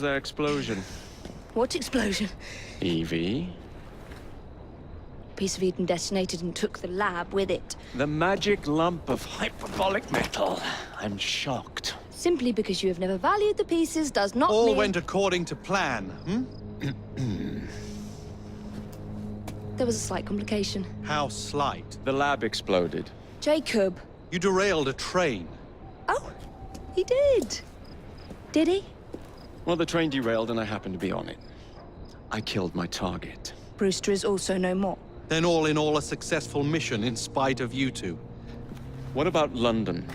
was that explosion? What explosion? Evie? Piece of Eden detonated and took the lab with it. The magic lump of hyperbolic metal. I'm shocked. Simply because you have never valued the pieces does not All mean... went according to plan, hmm? There was a slight complication. How slight. The lab exploded. Jacob. You derailed a train. Oh, he did. Did he? Well, the train derailed and I happened to be on it. I killed my target. Brewster is also no more. Then all in all a successful mission in spite of you two. What about London?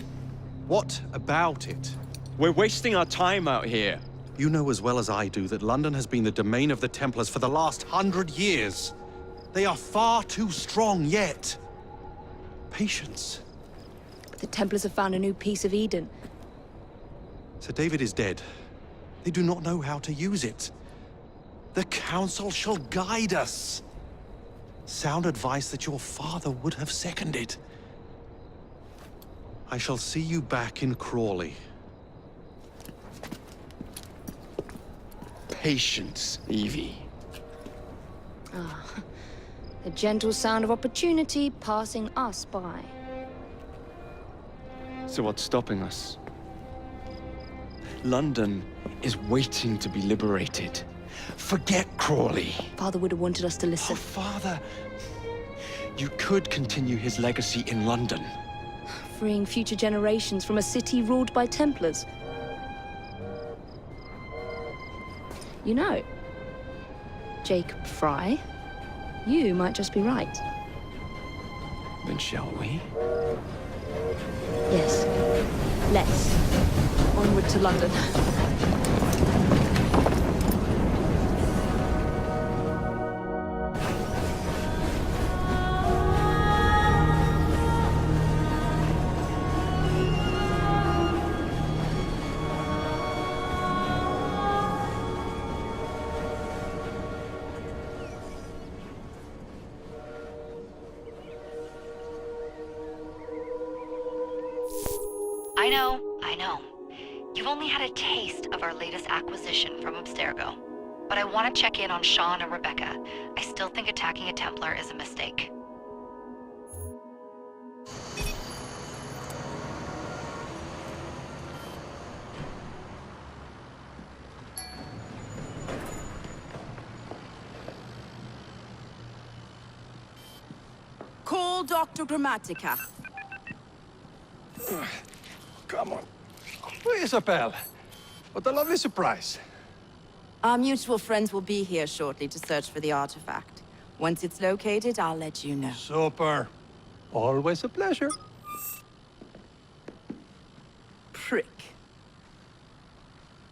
What about it? We're wasting our time out here. You know as well as I do that London has been the domain of the Templars for the last 100 years. They are far too strong yet. Patience. But the Templars have found a new piece of Eden. Sir David is dead. They do not know how to use it. The Council shall guide us. Sound advice that your father would have seconded. I shall see you back in Crawley. Patience, Evie. The gentle sound of opportunity passing us by. So what's stopping us? London is waiting to be liberated. Forget Crawley. Father would have wanted us to Oh, listen. Father. You could continue his legacy in London. Freeing future generations from a city ruled by Templars. You know, Jacob Fry, you might just be right. Then shall we? Yes. Let's. Onward to London. I know. You've only had a taste of our latest acquisition from Abstergo. But I want to check in on Sean and Rebecca. I still think attacking a Templar is a mistake. Call Dr. Grammatica. Come on. Isabel. What a lovely surprise. Our mutual friends will be here shortly to search for the artifact. Once it's located, I'll let you know. Super. Always a pleasure. Prick.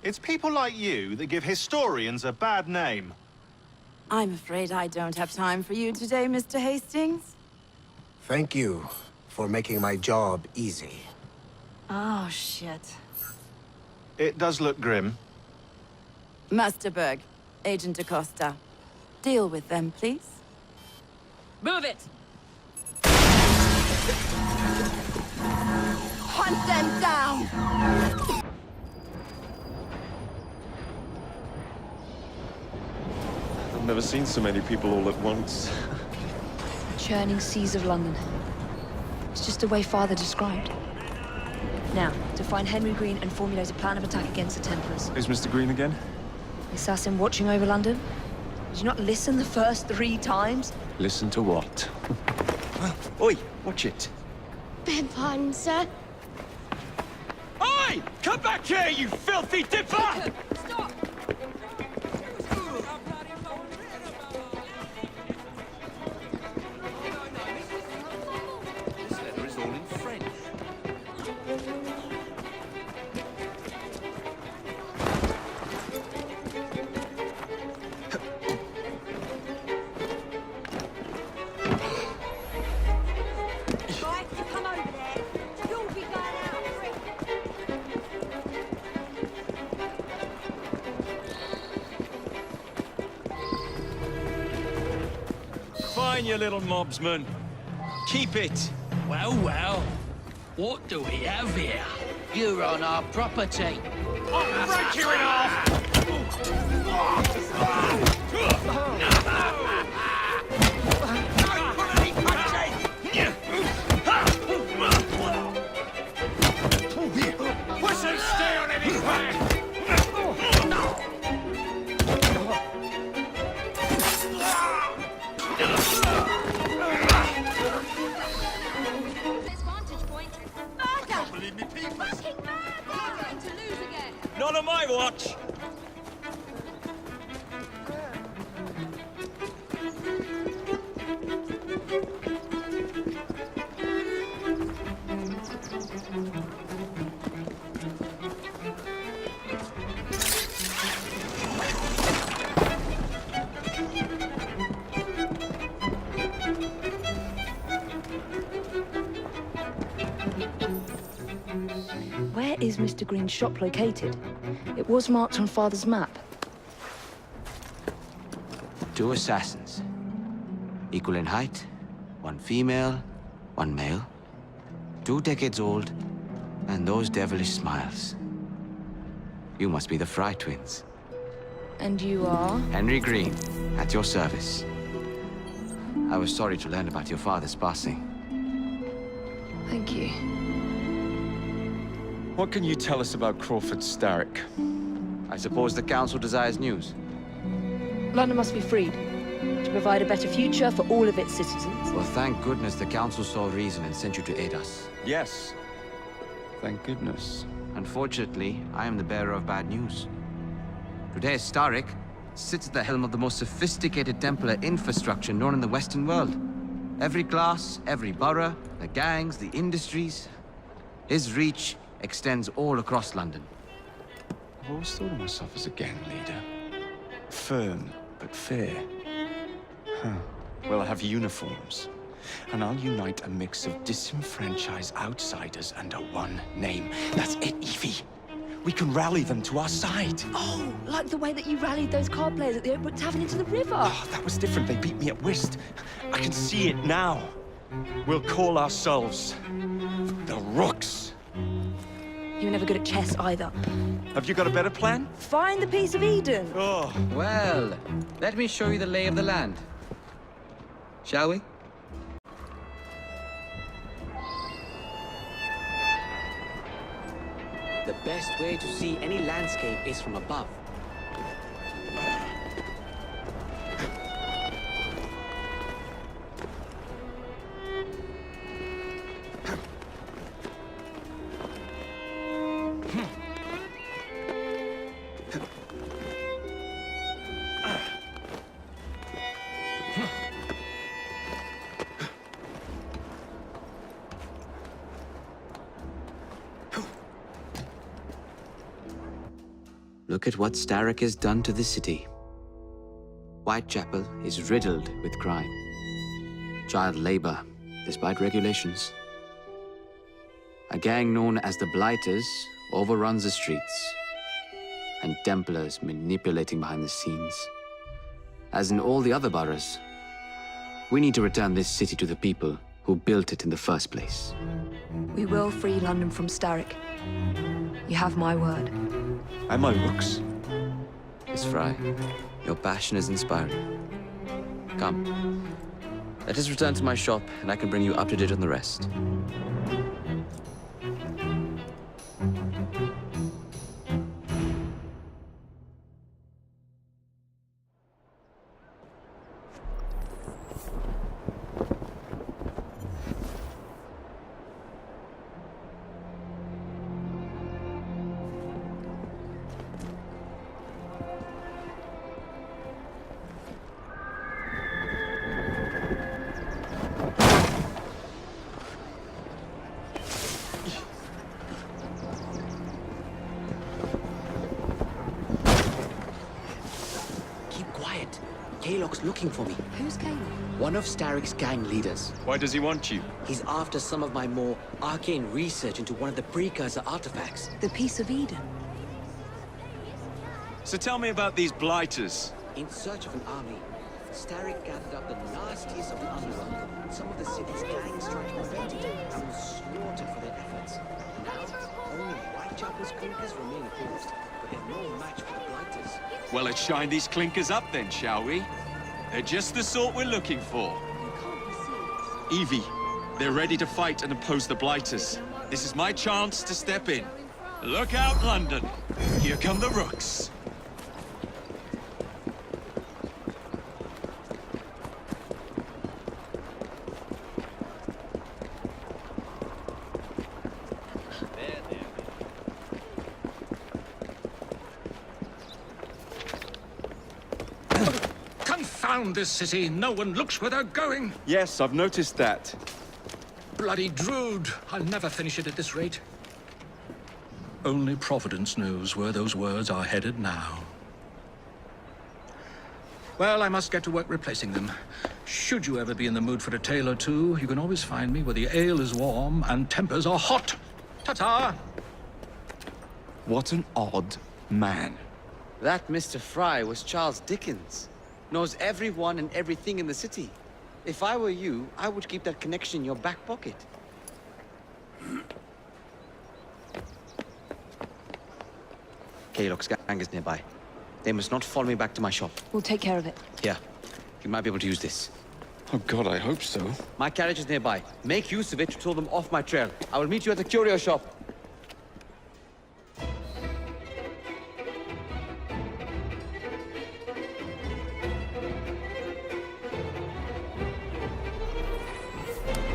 It's people like you that give historians a bad name. I'm afraid I don't have time for you today, Mr. Hastings. Thank you for making my job easy. Oh, shit. It does look grim. Master Berg, Agent Acosta. Deal with them, please. Move it! Hunt them down! I've never seen so many people all at once. Churning seas of London. It's just the way Father described. Now, to find Henry Green and formulate a plan of attack against the Templars. Who's Mr. Green again? The assassin watching over London? Did you not listen the first 3 times? Listen to what? Oi, watch it. Beg pardon, sir. Oi! Come back here, you filthy dipper! Stop! This letter is all in French. Right, you come over there. You'll be going out free. Fine, you little mobsman. Keep it. Well, well. What do we have here? You're on our property. I'll break you in half! This vantage point. I can't believe me people. Fucking murder! You're going to lose again. Not on my watch. Where is Mr. Green's shop located? It was marked on Father's map. 2 assassins. Equal in height. 1 female, 1 male. 2 decades old, and those devilish smiles. You must be the Fry twins. And you are? Henry Green, at your service. I was sorry to learn about your father's passing. Thank you. What can you tell us about Crawford Starrick? I suppose the Council desires news. London must be freed to provide a better future for all of its citizens. Well, thank goodness the Council saw reason and sent you to aid us. Yes. Thank goodness. Unfortunately, I am the bearer of bad news. Today, Starrick sits at the helm of the most sophisticated Templar infrastructure known in the Western world. Every class, every borough, the gangs, the industries. His reach extends all across London. I've always thought of myself as a gang leader. Firm, but fair. Huh. Well, I have uniforms. And I'll unite a mix of disenfranchised outsiders under one name. That's it, Evie. We can rally them to our side. Oh, like the way that you rallied those card players at the Oakbrook Tavern into the river. Oh, that was different. They beat me at whist. I can see it now. We'll call ourselves the Rooks. You were never good at chess either. Have you got a better plan? Find the piece of Eden. Oh. Well, let me show you the lay of the land. Shall we? The best way to see any landscape is from above. Look at what Starrick has done to the city. Whitechapel is riddled with crime. Child labor, despite regulations. A gang known as the Blighters overruns the streets, and Templars manipulating behind the scenes. As in all the other boroughs, we need to return this city to the people who built it in the first place. We will free London from Starrick. You have my word. And my Rooks. Miss Fry, your passion is inspiring. Come, let us return to my shop, and I can bring you up to date on the rest. Kaylock's looking for me. Who's Caleb? One of Starrick's gang leaders. Why does he want you? He's after some of my more arcane research into one of the precursor artifacts. The piece of Eden. So tell me about these Blighters. In search of an army, Starrick gathered up the nastiest of the underworld. Some of the city's gangs tried to prevent it and was slaughtered for their efforts. Now, only Whitechapel's clinkers remain opposed. They're no match for the blighters. Well, let's shine these clinkers up then, shall we? They're just the sort we're looking for. Evie, they're ready to fight and oppose the blighters. This is my chance to step in. Look out, London. Here come the rooks. Confound this city. No one looks where they're going. Yes, I've noticed that. Bloody Drood. I'll never finish it at this rate. Only Providence knows where those words are headed now. Well, I must get to work replacing them. Should you ever be in the mood for a tale or two, you can always find me where the ale is warm and tempers are hot. Ta-ta! What an odd man. That Mr. Fry was Charles Dickens. Knows everyone and everything in the city. If I were you, I would keep that connection in your back pocket. Kaylock's gang is nearby. They must not follow me back to my shop. We'll take care of it. Here, you might be able to use this. Oh God, I hope so. My carriage is nearby. Make use of it to throw them off my trail. I will meet you at the curio shop.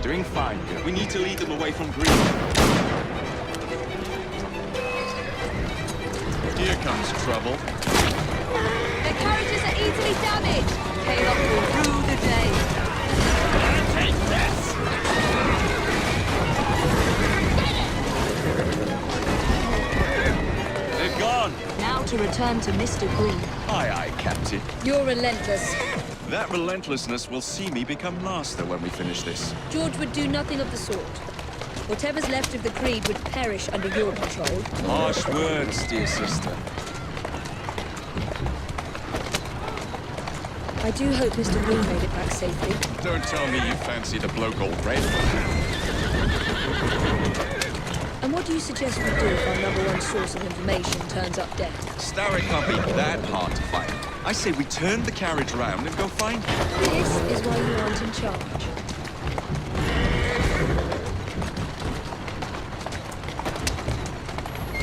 Doing fine. We need to lead them away from Green. Here comes trouble. Their carriages are easily damaged. Kaylock will rue the day. Take this! They're gone. Now to return to Mr. Green. Aye, aye, Captain. You're relentless. That relentlessness will see me become master when we finish this. George would do nothing of the sort. Whatever's left of the Creed would perish under your control. Harsh words, dear sister. I do hope Mr. Green made it back safely. Don't tell me you fancy the bloke all red. And what do you suggest we do if our number one source of information turns up dead? Starrick can't be that hard to find. I say we turn the carriage round and go find him. This is why you aren't in charge.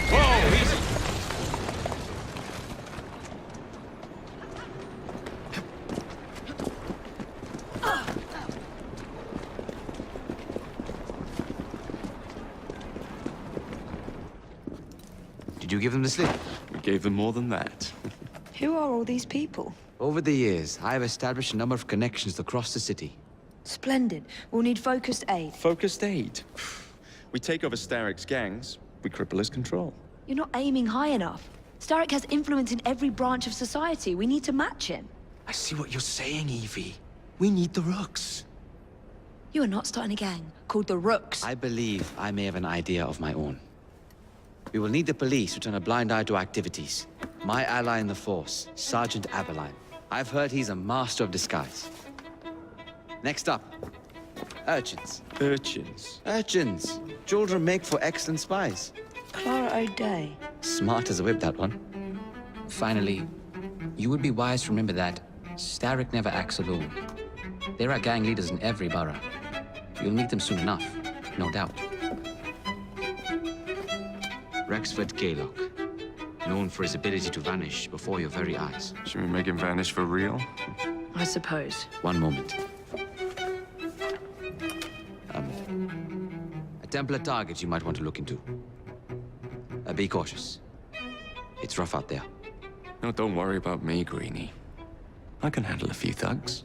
Whoa, easy. Did you give them the slip? We gave them more than that. Who are all these people? Over the years, I have established a number of connections across the city. Splendid. We'll need focused aid. Focused aid. We take over Starrick's gangs, we cripple his control. You're not aiming high enough. Starrick has influence in every branch of society. We need to match him. I see what you're saying, Evie. We need the rooks. You are not starting a gang called the Rooks. I believe I may have an idea of my own. We will need the police to turn a blind eye to activities. My ally in the force, Sergeant Aberline. I've heard he's a master of disguise. Next up, urchins. Urchins? Urchins. Children make for excellent spies. Clara O'Day. Smart as a whip, that one. Finally, you would be wise to remember that Starrick never acts alone. There are gang leaders in every borough. You'll meet them soon enough, no doubt. Rexford Kaylock, known for his ability to vanish before your very eyes. Should we make him vanish for real? I suppose. One moment. A Templar target you might want to look into. Be cautious. It's rough out there. No, don't worry about me, Greenie. I can handle a few thugs.